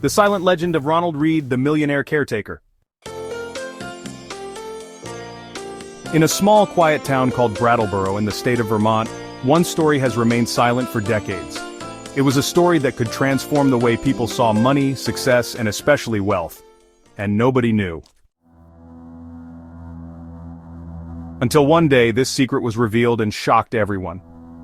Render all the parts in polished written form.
The silent legend of Ronald Read, the millionaire caretaker. In a small, quiet town called Brattleboro in the state of Vermont, one story has remained silent for decades. It was a story that could transform the way people saw money, success, and especially wealth. And nobody knew. Until one day, this secret was revealed and shocked everyone.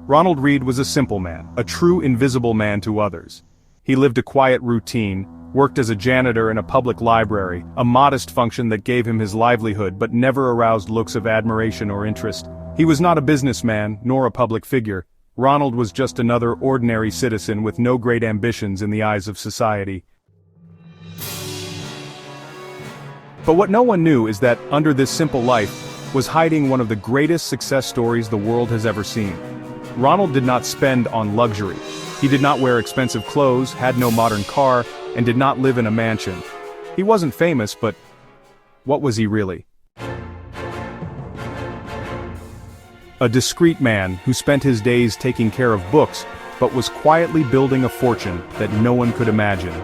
Ronald Read was a simple man, a true invisible man to others. He lived a quiet routine, worked as a janitor in a public library, a modest function that gave him his livelihood but never aroused looks of admiration or interest. He was not a businessman, nor a public figure. Ronald was just another ordinary citizen with no great ambitions in the eyes of society. But what no one knew is that, under this simple life, was hiding one of the greatest success stories the world has ever seen. Ronald did not spend on luxury. He did not wear expensive clothes, had no modern car, and did not live in a mansion. He wasn't famous, but what was he really? A discreet man who spent his days taking care of books, but was quietly building a fortune that no one could imagine.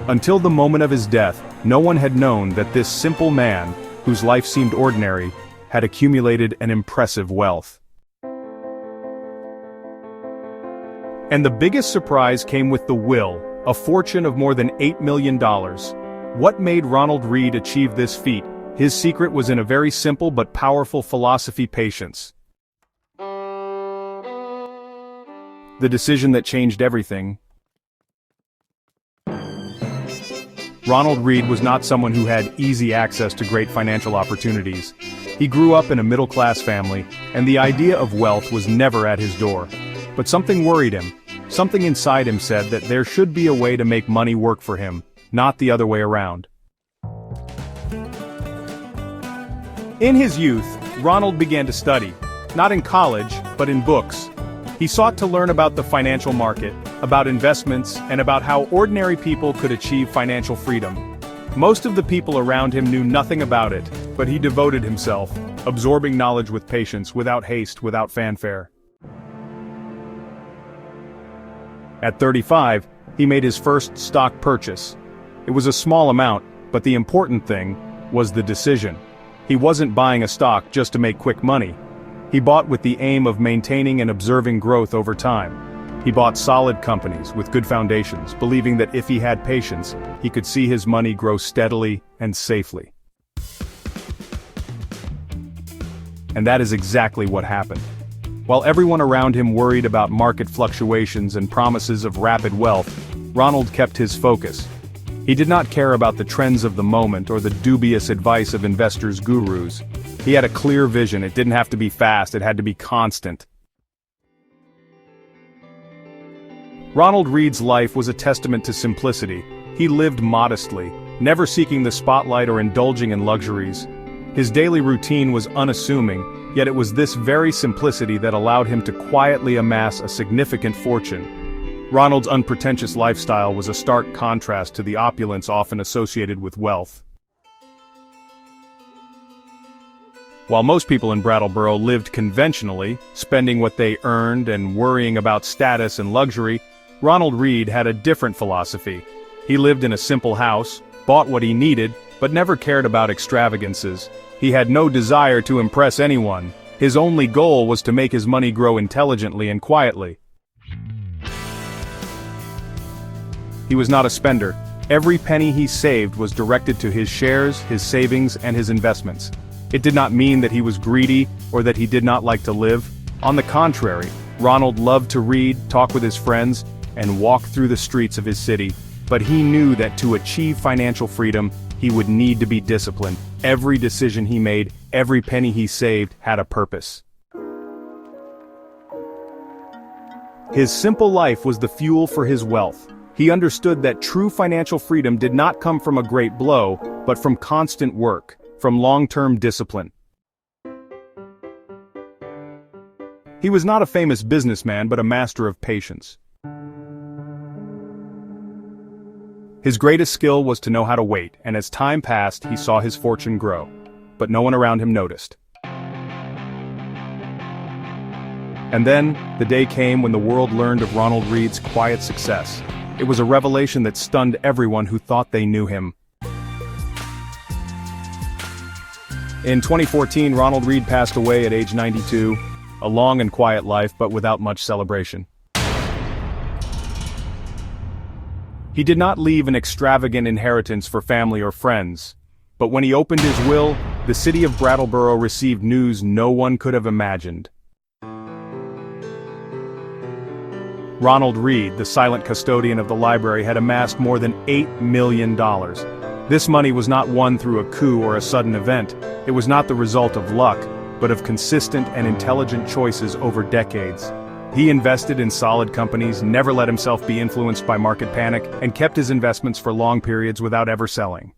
Until the moment of his death, no one had known that this simple man, whose life seemed ordinary, had accumulated an impressive wealth. And the biggest surprise came with the will, a fortune of more than $8 million. What made Ronald Read achieve this feat? His secret was in a very simple but powerful philosophy: patience. The decision that changed everything. Ronald Read was not someone who had easy access to great financial opportunities. He grew up in a middle-class family, and the idea of wealth was never at his door. But something worried him. Something inside him said that there should be a way to make money work for him, not the other way around. In his youth, Ronald began to study, not in college, but in books. He sought to learn about the financial market, about investments, and about how ordinary people could achieve financial freedom. Most of the people around him knew nothing about it, but he devoted himself, absorbing knowledge with patience, without haste, without fanfare. At 35, he made his first stock purchase. It was a small amount, but the important thing was the decision. He wasn't buying a stock just to make quick money. He bought with the aim of maintaining and observing growth over time. He bought solid companies with good foundations, believing that if he had patience, he could see his money grow steadily and safely. And that is exactly what happened. While everyone around him worried about market fluctuations and promises of rapid wealth, Ronald kept his focus. He did not care about the trends of the moment or the dubious advice of investors' gurus. He had a clear vision. It didn't have to be fast, it had to be constant. Ronald Read's life was a testament to simplicity. He lived modestly, never seeking the spotlight or indulging in luxuries. His daily routine was unassuming, yet it was this very simplicity that allowed him to quietly amass a significant fortune. Ronald's unpretentious lifestyle was a stark contrast to the opulence often associated with wealth. While most people in Brattleboro lived conventionally, spending what they earned and worrying about status and luxury, Ronald Read had a different philosophy. He lived in a simple house, bought what he needed, but never cared about extravagances. He had no desire to impress anyone. His only goal was to make his money grow intelligently and quietly. He was not a spender. Every penny he saved was directed to his shares, his savings, and his investments. It did not mean that he was greedy or that he did not like to live. On the contrary, Ronald loved to read, talk with his friends, and walk through the streets of his city. But he knew that to achieve financial freedom, he would need to be disciplined. Every decision he made, every penny he saved, had a purpose. His simple life was the fuel for his wealth. He understood that true financial freedom did not come from a great blow, but from constant work, from long-term discipline. He was not a famous businessman, but a master of patience. His greatest skill was to know how to wait, and as time passed, he saw his fortune grow. But no one around him noticed. And then, the day came when the world learned of Ronald Read's quiet success. It was a revelation that stunned everyone who thought they knew him. In 2014, Ronald Read passed away at age 92, a long and quiet life but without much celebration. He did not leave an extravagant inheritance for family or friends, but when he opened his will, the city of Brattleboro received news no one could have imagined. Ronald Read, the silent custodian of the library, had amassed more than $8 million. This money was not won through a coup or a sudden event. It was not the result of luck, but of consistent and intelligent choices over decades. He invested in solid companies, never let himself be influenced by market panic, and kept his investments for long periods without ever selling.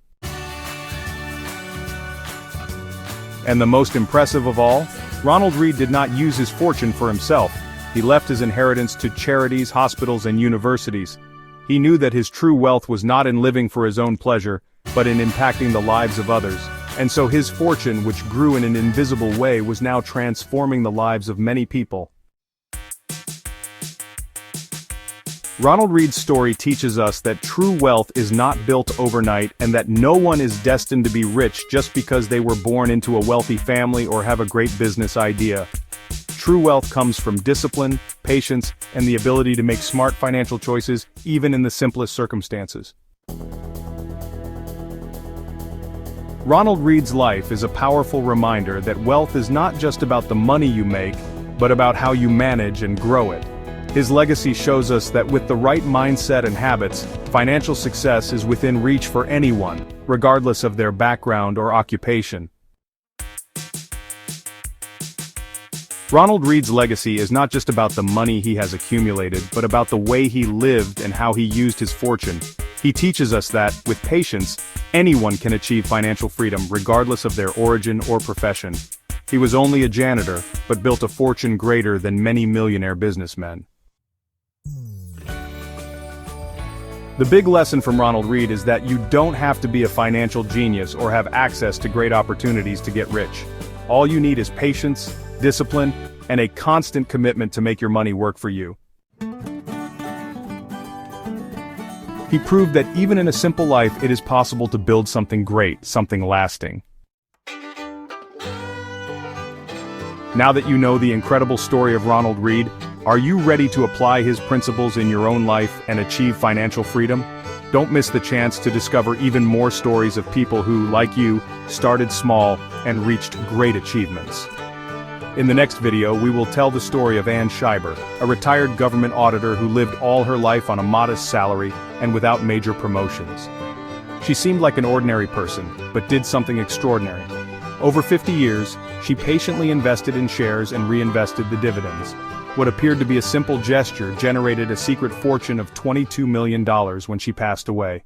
And the most impressive of all, Ronald Read did not use his fortune for himself. He left his inheritance to charities, hospitals, and universities. He knew that his true wealth was not in living for his own pleasure, but in impacting the lives of others. And so his fortune, which grew in an invisible way, was now transforming the lives of many people. Ronald Read's story teaches us that true wealth is not built overnight and that no one is destined to be rich just because they were born into a wealthy family or have a great business idea. True wealth comes from discipline, patience, and the ability to make smart financial choices even in the simplest circumstances. Ronald Read's life is a powerful reminder that wealth is not just about the money you make, but about how you manage and grow it. His legacy shows us that with the right mindset and habits, financial success is within reach for anyone, regardless of their background or occupation. Ronald Read's legacy is not just about the money he has accumulated, but about the way he lived and how he used his fortune. He teaches us that, with patience, anyone can achieve financial freedom regardless of their origin or profession. He was only a janitor, but built a fortune greater than many millionaire businessmen. The big lesson from Ronald Read is that you don't have to be a financial genius or have access to great opportunities to get rich. All you need is patience, discipline, and a constant commitment to make your money work for you. He proved that even in a simple life, it is possible to build something great, something lasting. Now that you know the incredible story of Ronald Read, are you ready to apply his principles in your own life and achieve financial freedom? Don't miss the chance to discover even more stories of people who, like you, started small and reached great achievements. In the next video, we will tell the story of Ann Scheiber, a retired government auditor who lived all her life on a modest salary and without major promotions. She seemed like an ordinary person, but did something extraordinary. Over 50 years, she patiently invested in shares and reinvested the dividends. What appeared to be a simple gesture generated a secret fortune of $22 million when she passed away.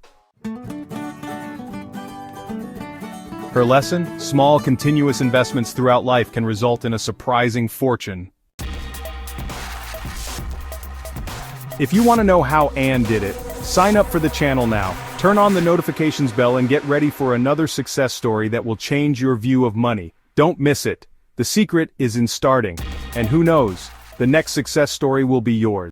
Her lesson? Small, continuous investments throughout life can result in a surprising fortune. If you want to know how Ann did it, sign up for the channel now, turn on the notifications bell and get ready for another success story that will change your view of money. Don't miss it. The secret is in starting. And who knows, the next success story will be yours.